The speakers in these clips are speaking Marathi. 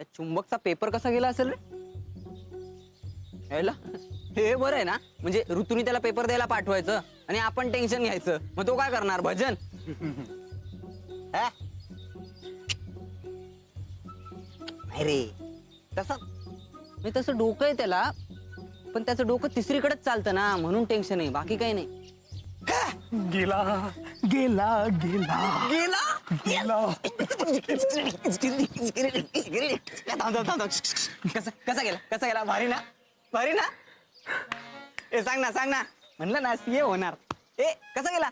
त्या चुंबकचा पेपर कसा गेला असेल रे? यायला हे बरं आहे ना, म्हणजे ऋतूनी त्याला पेपर द्यायला पाठवायचं आणि आपण टेन्शन घ्यायचं. मग तो काय करणार, भजन? हा? नाही रे, तसं डोकं आहे त्याला, पण त्याचं डोकं तिसरीकडेच चालतं ना, म्हणून टेन्शन आहे, बाकी काही नाही. गेला गेला गेला गेला गेला. कसा गेला? भारी ना? ए सांग ना म्हणलं ना सीए होणार. ए कसा गेला?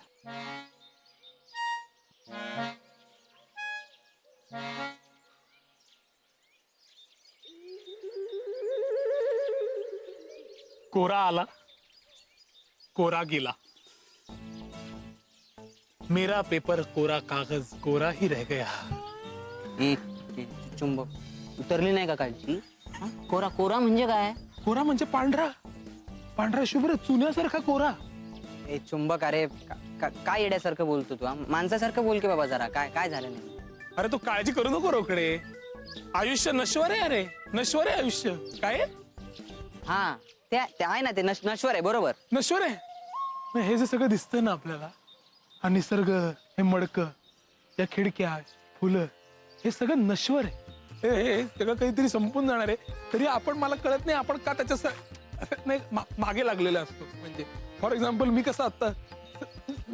कोरा आला, कोरा गेला. मेरा पेपर कोरा, कागज कोरा ही रह गया. ए चुंबक उतरली नाही का कालची? कोरा म्हणजे काय? कोरा म्हणजे पांढरा, पांढरा शुभ्र चुन्यासारखा कोरा. ए चुंबक, अरे काय येड्यासारखं बोलतो तू? माणसासारखं बोल की बाबा जरा. काय झालं नाही? अरे तू काळजी करू नको रोकडे. आयुष्य नश्वर आहे, अरे नश्वर आहे आयुष्य. काय हा त्या आहे ना, ते नश्वर आहे, बरोबर. नश्वर आहे. मग हे जे सगळं दिसतंय ना आपल्याला, हा निसर्ग, हे मडकं, या खिडक्या, फुलं, हे सगळं नश्वर आहे. हे सगळं कधीतरी संपून जाणार आहे. तरी आपण, मला कळत नाही आपण का त्याच्या नाही मागे लागलेला असतो. म्हणजे फॉर एक्झाम्पल मी कसं आता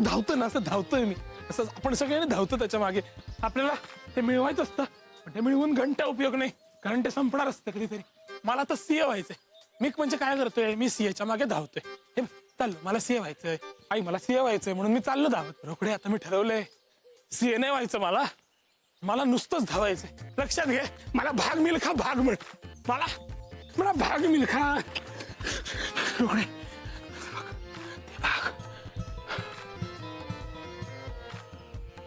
धावतो ना, असं धावतोय मी, असं आपण सगळ्यांनी धावतो त्याच्या मागे. आपल्याला ते मिळवायचं असतं, पण ते मिळवून घंटा उपयोग नाही, कारण ते संपणार असतं कधीतरी. मला तर सीए व्हायचंय. मी म्हणजे काय करतोय, मी सीएच्या मागे धावतोय. हे चाललो, मला सीए व्हायचंय, आई मला सीए व्हायचंय, म्हणून मी चाललो धावत. रोकडे आता मी ठरवलंय, सीए नाही व्हायचं मला नुसतंच धावायचंय. लक्षात घे, मला भाग मिल्खा भाग मिळ, मला भाग मिल्खा. रोकडे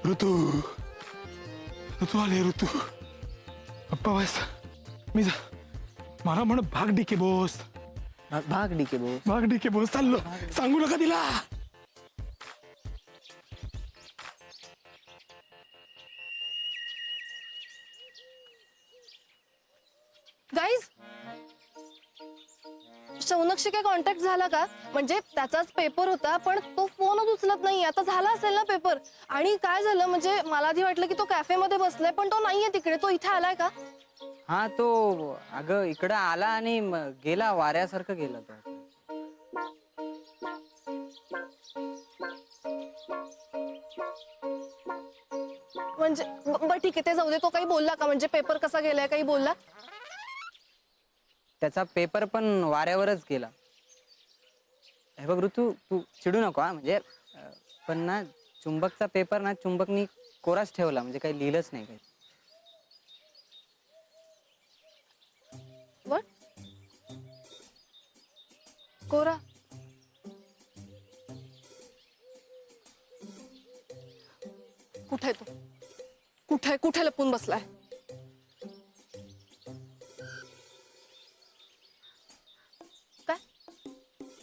ऋतू आले. ऋतू पप्पा व्हायचा मी जा, मला म्हण भाग डिके बोस. भाग डिके बोस. चाललो, सांगू नका तिला. गाईज, शौनकशी काय कॉन्टॅक्ट झाला का? म्हणजे त्याचाच पेपर होता, पण तो फोनच उचलत नाही. आता झाला असेल ना पेपर. आणि काय झालं, म्हणजे मला आधी वाटलं की तो कॅफेमध्ये बसलाय, पण तो नाहीये तिकडे. तो इथे आलाय का? हा तो अगं इकडं आला आणि गेला, वाऱ्यासारखं गेला तो. म्हणजे बरं ठीक आहे, ते जाऊ दे. तो काही बोलला का? म्हणजे पेपर कसा गेलाय, काही बोलला? त्याचा पेपर पण वाऱ्यावरच गेला. हे बघ ऋतू, तू चिडू नको हा. म्हणजे पण ना, चुंबकचा पेपर ना चुंबकनी कोराच ठेवला, म्हणजे काही लिहिलंच नाही काही. What? कोरा? कुठे तो? कुठे लपून बसलाय?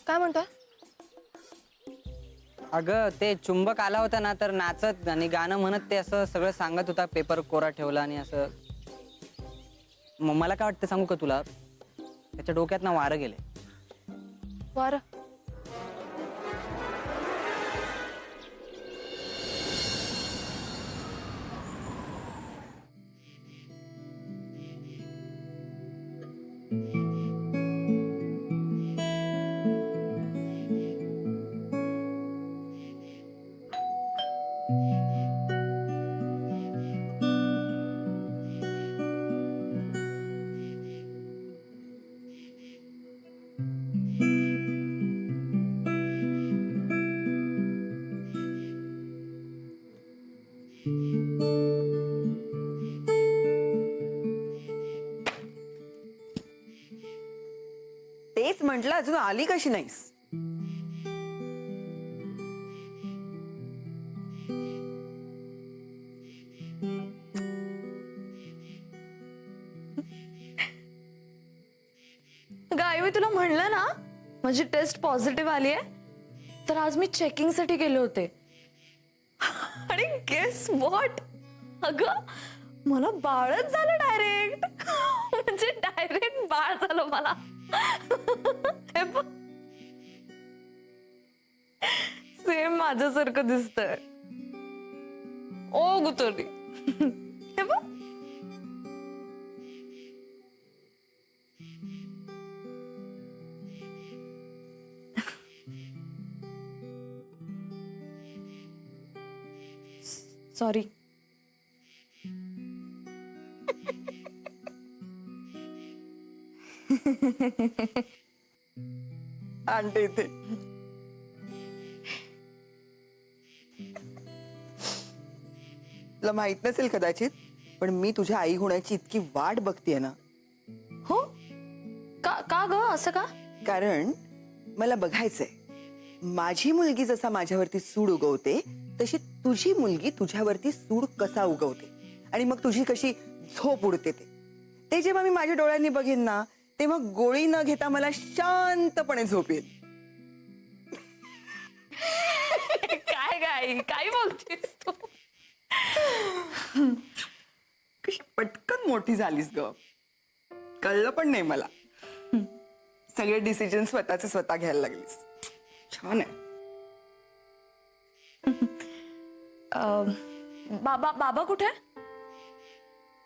काय म्हणतोय? अगं ते चुंबक आला होता ना, तर नाचत आणि गाणं म्हणत ते असं सगळं सांगत होता, पेपर कोरा ठेवला आणि असं. मला काय वाटतं सांगू का तुला, त्याच्या डोक्यात ना वारं गेले. वारं? तेच म्हंटल, अजून आली कशी नाहीस? गाई, मी तुला म्हणलं ना माझी टेस्ट पॉझिटिव्ह आली आहे, तर आज मी चेकिंग साठी गेले होते. आणि गेस व्हॉट, अगं मला बाळच झालं डायरेक्ट. मला. हे बघ. सेम माझ्यासारखं दिसतंय. ओ गुतरली. हे बघ. सॉरी. आणते इथे. तुला माहित नसेल कदाचित, पण मी तुझ्या आई होण्याची इतकी वाट बघतीये ना. हो का का ग असं का? कारण मला बघायचंय माझी मुलगी जसा माझ्यावरती सूड उगवते तशी तुझी मुलगी तुझ्यावरती सूड कसा उगवते आणि मग तुझी कशी झोप उडते ते जेव्हा मी माझ्या डोळ्यांनी बघेन ना तेव्हा गोळी न घेता मला शांतपणे झोप येईल. काय काय काय बोलतेस तू? कशी पटकन मोठी झालीस ग. कळलं पण नाही मला. सगळे डिसिजन स्वतःचे स्वतः घ्यायला लागलीस. छान आहे. बाबा बाबा कुठे?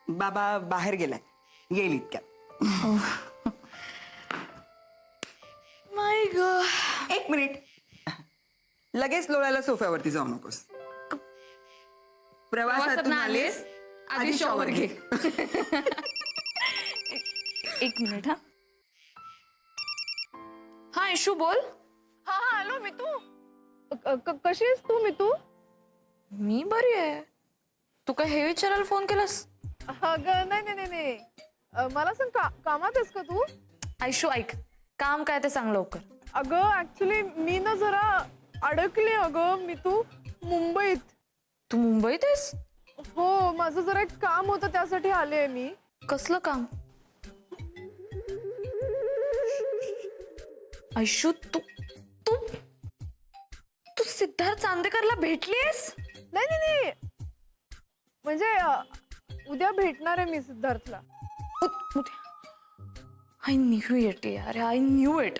बाबा बाहेर गेलाय. येईल इतक्यात. माय ग. एक मिनिट. लगेच लोळायला सोफ्यावरती जाऊ नकोस. प्रवासातून आलीस आधी शॉवर घे. एक मिनिट. हा हा इशू बोल. हा हा हॅलो मितू. कशी आहेस तू मितू? मी बरी आहे. तू काय हे विचारायला फोन केलास? अगं नाही नाही नाही नाही. मला सांग कामात आहेस का तू? आयशू ऐक, काम काय ते सांग लवकर. अगं ऍक्च्युली मी ना जरा अडकले अगं मितू मुंबईत. तू मुंबईत आहेस? हो माझं जरा एक काम होतं त्यासाठी आले मी. कसलं काम? आयशू तू तू तू सिद्धार्थ चांदेकरला भेटलीस? नाही नाही नाही म्हणजे उद्या भेटणार आहे मी सिद्धार्थला. आय न्यू इट यार, आय न्यू इट.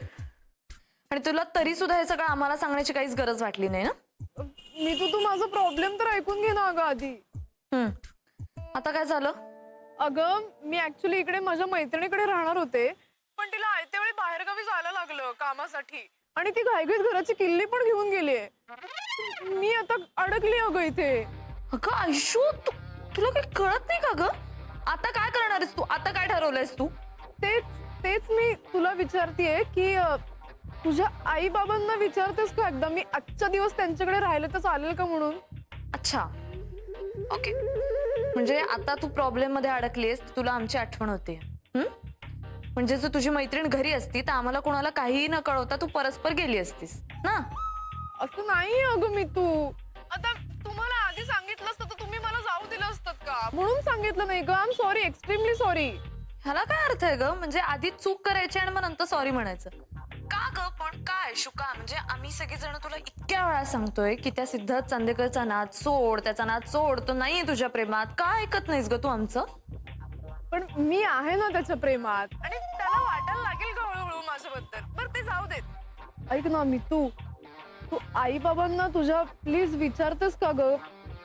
आणि तुला तरी सुद्धा हे सगळं आम्हाला सांगण्याची काहीच गरज वाटली नाही ना? मी तू माझा प्रॉब्लेम तर ऐकून घे ना अगं आधी. आता काय झालं? अगं मी ऍक्च्युली इकडे माझ्या मैत्रिणीकडे राहणार होते पण तिला आयत्या वेळी बाहेरगावी जायला लागलं कामासाठी आणि ती घाईघाईत घराची किल्ली पण घेऊन गेलीये. मी आता अडकली अगं इथे. अगं आयशू तुला काही कळत नाही का ग? आता काय करणार आहेस तू? आता काय ठरवलंयस तू? तेच मी तुला विचारतेय की तुझ्या आई बाबांना विचारतेस का एकदा मी आजचा दिवस त्यांच्याकडे राहिले तर चालेल का म्हणून. अच्छा ओके. म्हणजे आता तू प्रॉब्लेम मध्ये अडकलीस, तुला आमची आठवण होते. म्हणजे जर तुझी मैत्रीण घरी असती तर आम्हाला कोणाला काहीही न कळवता तू परस्पर गेली असतीस ना? असं नाही अगं मी तू. आता तुम्हाला आधी सांगितलं असतं तर तुम्ही मला जाऊ दिलं असतं का? म्हणून सांगितलं नाही ग. I am sorry, extremely sorry. ह्याला काय अर्थ आहे ग? म्हणजे आधी चूक करायची आणि मग नंतर सॉरी म्हणायचं का ग? पण काय शुका, म्हणजे आम्ही सगळेजण तुला इतक्या वेळा सांगतोय की त्या सिद्धार्थ चांदेकरचा नाद सोड, त्याचा नाद सोड, तो नाहीये तुझ्या प्रेमात. का ऐकत नाहीस ग तू आमचं? पण मी आहे ना त्याच्या प्रेमात आणि त्याला वाटायला लागेल का हळूहळू माझ्याबद्दल. बरं ते जाऊ देत. ऐक ना मी तू आई बाबांना तुझ्या प्लीज विचारतेस का ग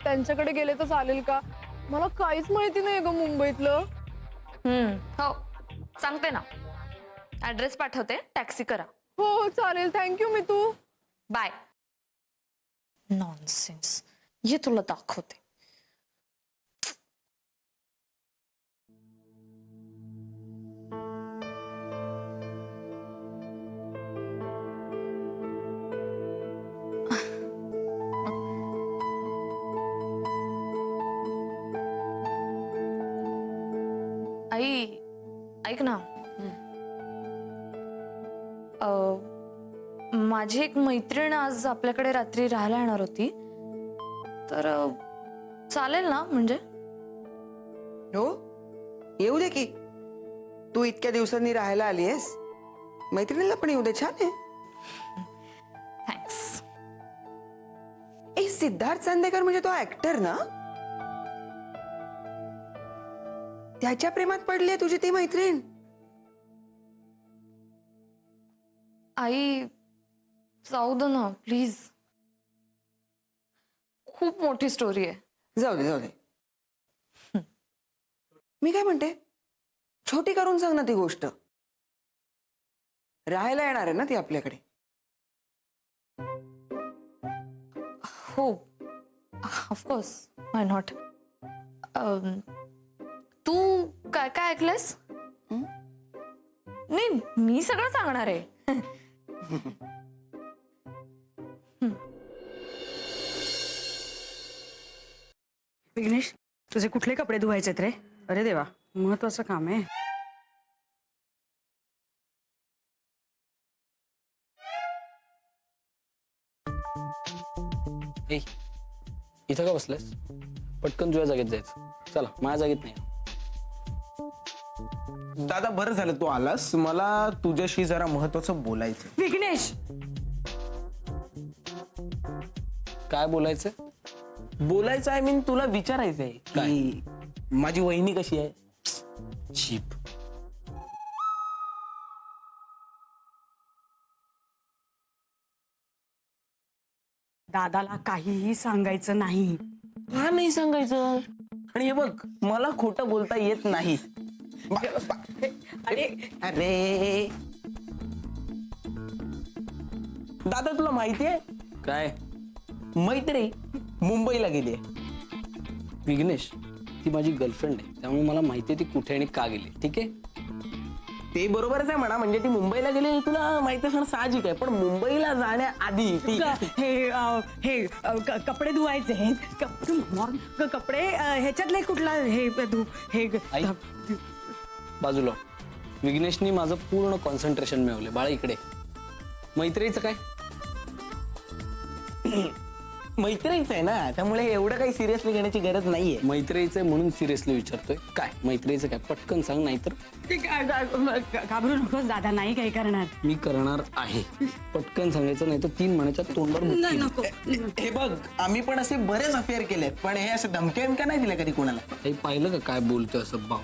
त्यांच्याकडे गेले तर चालेल का? मला काहीच माहिती नाही ग मुंबईतलं. हो सांगते ना. ऍड्रेस पाठवते, टॅक्सी करा. हो चालेल. थँक्यू मी तू. बाय. नॉनसेन्स. ये तुला दाखवते. आई ऐक ना. माझी एक मैत्रीण आज आपल्याकडे रात्री राहायला येणार होती, तर चालेल ना? म्हणजे हो येऊ दे की. तू इतक्या दिवसांनी राहायला आलीयस, मैत्रिणीला पण येऊ दे. छान आहे. थँक्स. ए सिद्धार्थ चांदेकर म्हणजे तो ऍक्टर ना? त्याच्या प्रेमात पडलीये तुझी ती मैत्रीण? आई जाऊ दे ना प्लीज. खूप मोठी स्टोरी आहे. जाऊ दे जाऊ दे. मी काय म्हणते, छोटी करून सांग ना ती गोष्ट. राहायला येणार आहे ना ती आपल्याकडे. हो ऑफकोर्स, वाय नॉट. तू काय काय ऐकलंस? नाही मी सगळं सांगणार आहे. विघ्नेश, तुझे कुठले कपडे धुवायचेत रे? अरे देवा, महत्वाचं काम आहे. ए इथं का बसलायस? पटकन तुझ्या जागेत जायचं. चला माझ्या जागेत नाही. दादा बरं झालं तू आलास. मला तुझ्याशी जरा महत्वाचं बोलायचं. विघ्नेश, काय बोलायचं? बोलायचं आय मीन तुला विचारायचंय की माझी वहिनी कशी आहे. चीप. दादाला काहीही सांगायचं नाही. का नाही सांगायचं? आणि हे बघ, मला खोटं बोलता येत नाही. अरे दादा तुला माहितीये काय? मैत्री मुंबईला गेली. विघ्नेश, ती माझी गर्लफ्रेंड आहे, त्यामुळे मला माहिती आहे ती कुठे आणि का गेली. ठीक आहे? ते बरोबरच आहे म्हणा. म्हणजे ती मुंबईला गेली हे तुला माहिती असणं साहजिक आहे. पण मुंबईला जाण्याआधी ती कपडे धुवायचे कपडे ह्याच्यातले कुठला हे आई बाजूला. विघ्नेशनी माझं पूर्ण कॉन्सन्ट्रेशन मिळवले. बाळा इकडे. मैत्रीचं काय? मैत्रीच आहे ना, त्यामुळे एवढं काही सिरियसली घेण्याची गरज नाहीये. मैत्रीचं आहे म्हणून सिरियसली विचारतोय. काय मैत्रीचं काय? पटकन सांग, नाहीतर घाबरू नकोस दादा, नाही काही करणार. मी करणार आहे. पटकन सांगायचं, नाही तर 3 महिन्याच्या तोंडावर बुक्की. नको. हे बघ, आम्ही पण असे बरेच अफेअर केलेत, पण हे असं धमक्या बिमक्या नाही दिल्या कधी कोणाला. आई पाहिलं का काय बोलतोय असं भाऊ?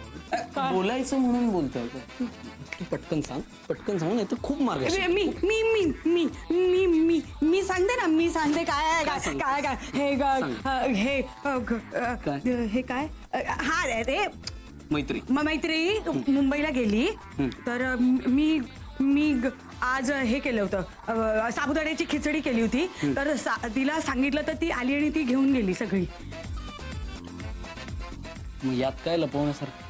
बोलायचं म्हणून बोलतोय. तू पटकन सांग, पटकन सांग, नाही तर खूप मार्ग आहे. मी मी मी मी मी मी मी सांगते ना, मी सांगते काय काय काय काय हे काय हा रे मैत्री. मैत्री मुंबईला गेली तर मी आज हे केलं होतं, साबुदाण्याची खिचडी केली होती. तर तिला सांगितलं तर ती आली आणि ती घेऊन गेली सगळी. मग यात काय लपवण्यासारखं?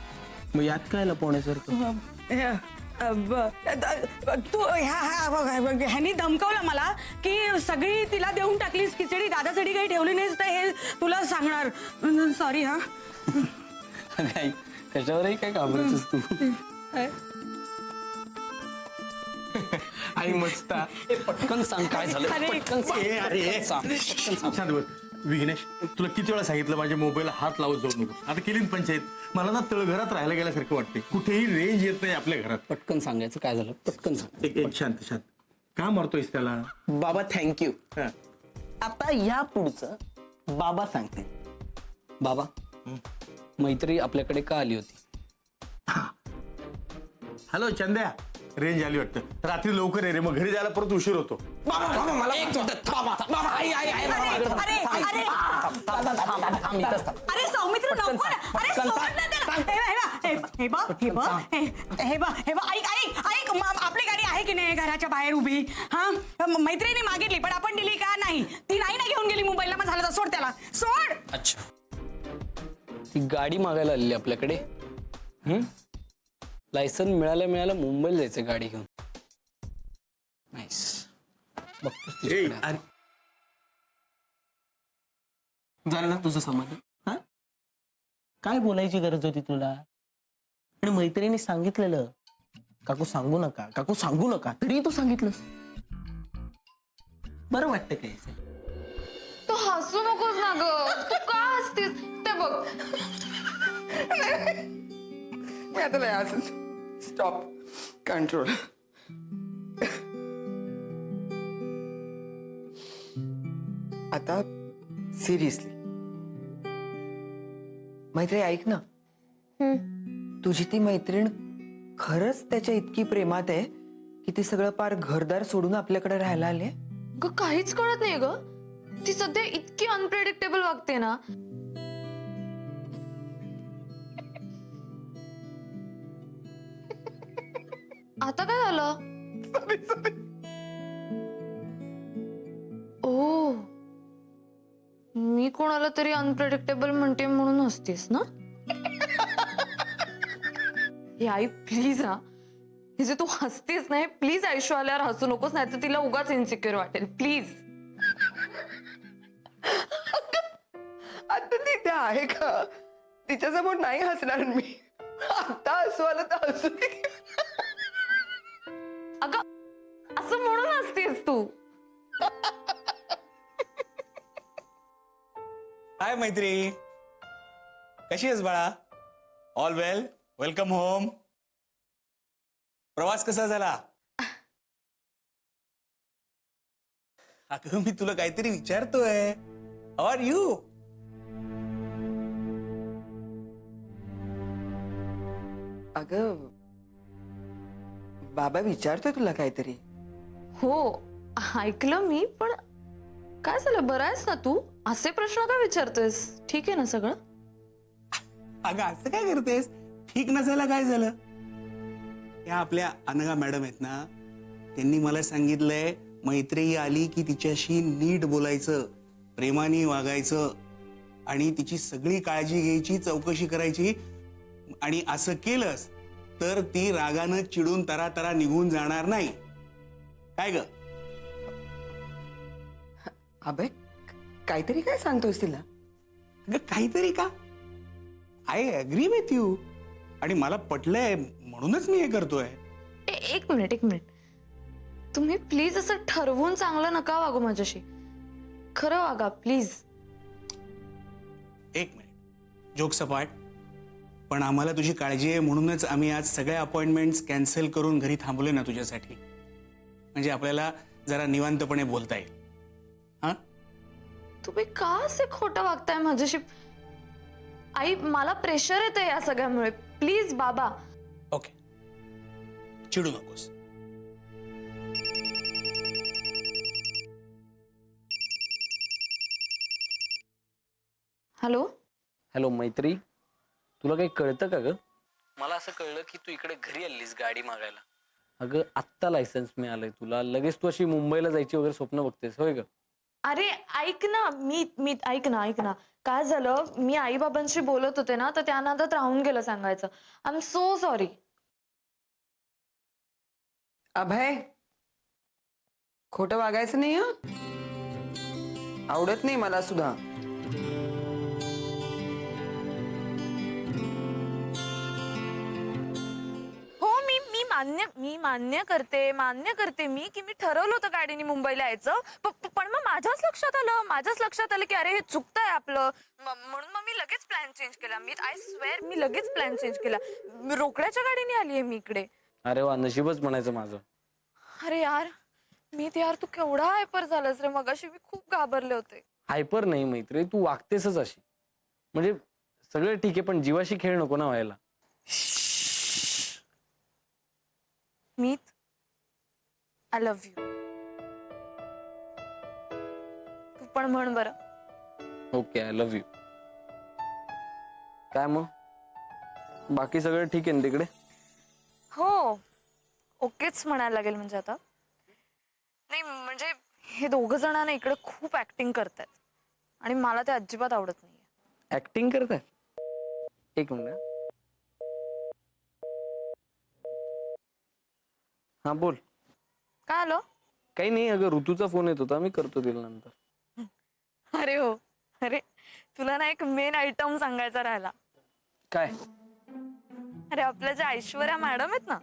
मग यात काय लपवण्यासारखं? तू ह्यानी धमकवलं मला की सगळी तिला देऊन टाकलीस खिचडी, दादासाठी काही ठेवली नाहीस तर हे तुला सांगणार. सॉरी हा. काय कशावरही काय घाबरायचंस तू? आई मस्त. पटकन सांग काय झालं. पटकन सांग. पटकन सांग. पटकन सांग. शांत बस. विघ्नेश, तुला किती वेळा सांगितलं माझ्या मोबाईलला हात लावत जाऊ नको. आता केली ना पंचायत. मला ना तळघरात राहायला गेल्यासारखं वाटते. कुठेही रेंज येत नाही आपल्या घरात. पटकन सांगायचं काय झालं. पटकन सांग. एक शांत शांत. का मारतोयस त्याला? बाबा थँक्यू. हा. आता या पुढचं बाबा सांगते. बाबा, मैत्री आपल्याकडे का आली होती? हॅलो चंद्या, रेंज आली वाटतं. रात्री लवकर ये रे, मग घरी जायला परत उशीर होतो. अरे सौमित्र नको ना. अरे सोड ना त्याला. हे बघ ऐक आपली गाडी आहे की नाही घराच्या बाहेर उभी? हा, मैत्रिणी मागितली पण आपण दिली का नाही? ती नाही ना घेऊन गेली मुंबईला. मग झालं तर सोड त्याला, सोड. अच्छा, ती गाडी मागायला आलेली आपल्याकडे. लायसन मिळाल्या मुंबईला जायचं गाडी घेऊन. नाईस. बघतोस तिच्याकडे. झालं ना तुझं समाधान? हा, काय बोलायची गरज होती तुला? आणि मैत्रिणी सांगितलेलं काकू सांगू नका, काकू सांगू नका, तरी तू सांगितलंस. बरं वाटतं काय? तू हसू नकोस ना ग. तू का हसतीस ते बघ. मी आता नाही असं. स्टॉप. कंट्रोल. आता सिरियसली मैत्री ऐक ना. तुझी ती मैत्रीण खरंच त्याच्या इतकी प्रेमात आहे की ती सगळं पार घरदार सोडून आपल्याकडे राहायला आले? ग काहीच कळत नाही ग. ती सध्या इतकी अनप्रेडिक्टेबल वागते ना. आता काय झालं? ओ, मी कोणाला तरी अनप्रेडिक्टेबल म्हणते म्हणून हसतेस ना? हे आई प्लीज हा, हे जे तू हसतेस ना, हे प्लीज आयुष्य आल्यावर हसू नकोस, नाही तर तिला उगाच इन्सिक्युअर वाटेल. प्लीज. आता ती इथे आहे का? तिच्यासमोर नाही हसणार मी. आता हसू आलं तर हसू दे. अगं असं म्हणून हसतेस तू. हाय मैत्री, कशी आहेस बाळा? ऑल वेल, वेलकम होम. प्रवास कसा झाला? अगं मी तुला काहीतरी विचारतोय. How are you? अगं बाबा विचारतोय तुला काहीतरी. हो ऐकलं मी, पण काय झालं, बरं आहेस ना तू? असे प्रश्न का विचारतोयस? ठीक आहे ना सगळं? अगं असं काय करतेस? ठीक नसायला काय झालं? या आपल्या अनघा मॅडम आहेत ना, त्यांनी मला सांगितलंय मैत्री आली की तिच्याशी नीट बोलायचं, प्रेमाने वागायचं आणि तिची सगळी काळजी घ्यायची, चौकशी करायची. आणि असं केलंस तर ती रागानं चिडून तरातरा निघून जाणार नाही. काय ग? अबे काहीतरी काय सांगतोयस तिला? अगं काहीतरी का? I agree with you. आणि मला पटलंय म्हणूनच मी हे करतोय. एक मिनिट, तुम्ही प्लीज असं ठरवून चांगलं नका वागू माझ्याशी. खरं वागा प्लीज. एक मिनिट, जोक सपाट. पण आम्हाला तुझी काळजी आहे म्हणूनच आम्ही आज सगळ्या अपॉइंटमेंट्स कॅन्सल करून घरी थांबलोय ना तुझ्यासाठी. म्हणजे आपल्याला जरा निवांतपणे बोलता येईल. हा, तुम्ही का असे खोटं वागताय माझ्याशी? आई मला प्रेशर येतं या सगळ्यामुळे. प्लीज बाबा. ओके, चिडू नकोस. हॅलो. हॅलो मैत्री, तुला काही कळतं का ग? मला असं कळलं की तू इकडे घरी आलीस गाडी मागायला. अगं आत्ता लायसन्स मिळालंय तुला, लगेच तू अशी मुंबईला जायची वगैरे स्वप्न बघतेस होय ग? अरे ऐक ना, मी ऐक ना काय झालं, मी आई बाबांशी बोलत होते ना, तर त्या नादात राहून गेलं सांगायचं. I am so sorry. Abhay खोटं वागायचं नाही हं? आवडत नाही मला सुद्धा. हो मी मान्य करते मी की मी ठरवलं होतं गाडीने मुंबईला यायचं. पण मग माझ्याच लक्षात आलं की अरे हे चुकतंय आपलं. म्हणून मग मी लगेच प्लॅन चेंज केला. आय स्वेअर मी लगेच प्लॅन चेंज केला. रोकड्याच्या गाडीने आलीये मी इकडे. अरे वा, नशीबच म्हणायचं माझं. अरे यार यार तू केवढा हायपर झालास रे. मगाशी मी खूप घाबरले होते. हायपर नाही मैत्री, तू वागतेसच अशी. म्हणजे सगळं ठीक आहे पण जीवाशी खेळ नको ना व्हायला. मीत आय लव्ह यू. तू पण म्हण बरं. Okay, I love you. काय मग बाकी सगळं ठीक आहे ना तिकडे? हो ओकेच म्हणायला लागेल. म्हणजे आता नाही, म्हणजे हे दोघ जण ना इकडे खूप ऍक्टिंग करतात आणि मला ते अजिबात आवडत नाहीये. ऍक्टिंग करताय? एक मिनिट. हा बोल. काय आलं? काही नाही, अगं ऋतूचा फोन येत होता, मी करतो तिला नंतर. अरे हो, अरे तुला ना एक मेन आयटम सांगायचा राहिला. काय? अरे आपल्या ज्या ऐश्वर्या मॅडम आहेत ना,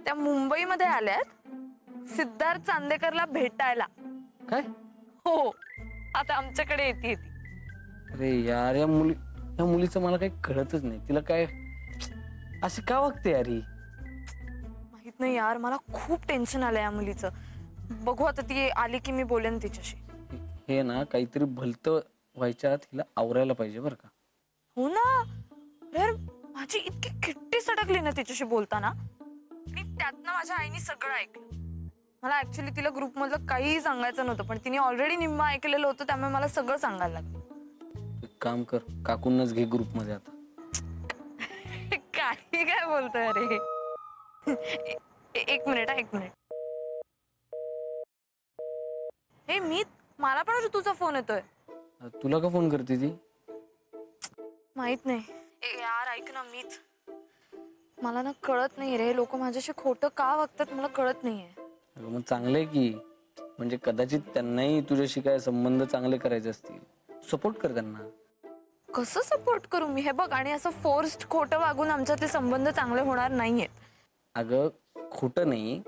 त्या मुंबईमध्ये आल्यात सिद्धार्थ चांदेकरला भेटायला. काय? हो, आता आमच्याकडे येते. अरे यार, या मुलीचं मला काही कळतच नाही. तिला काय असे का वागते यारी? माहित नाही यार, मला खूप टेन्शन आलं या मुलीचं. बघू आता ती आली की मी बोलेन तिच्याशी. हे ना काहीतरी भलतं व्हायच्या आत हिला आवरायला पाहिजे बरं का. हो ना यार, माझी इतकी खिट्टी सटकली ना तिच्याशी बोलताना. आणि त्यातनं माझ्या आईने सगळं ऐकलं. मला ऍक्च्युली तिला ग्रुप मधलं काहीही सांगायचं नव्हतं, पण तिने ऑलरेडी निम्म ऐकलेलं होतं, त्यामुळे मला सगळं सांगायला लागलं. एक काम कर, काकूंनाच घे ग्रुप मध्ये आता. काही काय बोलतोय अरे. एक मिनिट. हे मी, मला पण ऋतूचा फोन येतोय. तुला का फोन करते ती? माहित नाही. यार ऐक ना मीत, मला ना कळत नाही रे, लोक माझ्याशी खोटं का वागतात मला कळत नाहीये. अगं मग चांगलंय की, म्हणजे कदाचित त्यांनाही तुझ्याशी काय संबंध चांगले करायचे असतील, सपोर्ट कर त्यांना. कसं सपोर्ट करू मी? हे बघ, आणि असं फोर्स्ड खोटं वागून आमच्यातले संबंध चांगले होणार नाहीयेत. अगं खोटं नाही,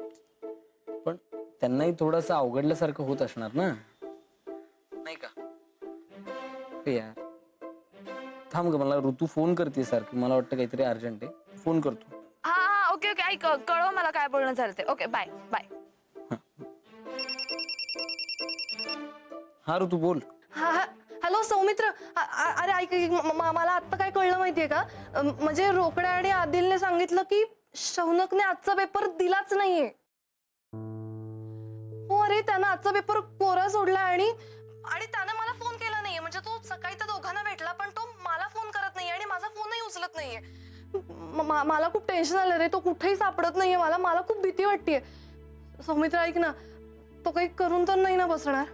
पण त्यांनाही थोडंसं अवघडल्यासारखं होत असणार ना, नाही का? हे यार थांब ग, मला ऋतू फोन करते सारखी, मला वाटतं काहीतरी अर्जंट आहे, फोन करतो. हा ओके ऐक, कळव मला काय बोलणं झालं ते. Okay bye. हा ऋतू बोल. हॅलो सौमित्र. अरे ऐक, मला आत्ता काय कळलं माहितीये का? म्हणजे रोकड्या आणि आदिलने सांगितलं की शौनकने आजचा पेपर दिलाच नाहीये. हो अरे, त्यानं आजचा पेपर कोरा सोडला आणि त्यानं मला फोन केला नाहीये. म्हणजे तो सकाळी त्या दोघांना भेटला, पण तो मला फोन करत नाहीये आणि माझा फोनही उचलत नाहीये. मला खूप टेन्शन आलं रे, तो कुठेही सापडत नाहीये. मला खूप भीती वाटतेय. सौमित्र ऐक ना, तो काही करून तर नाही ना बसणार?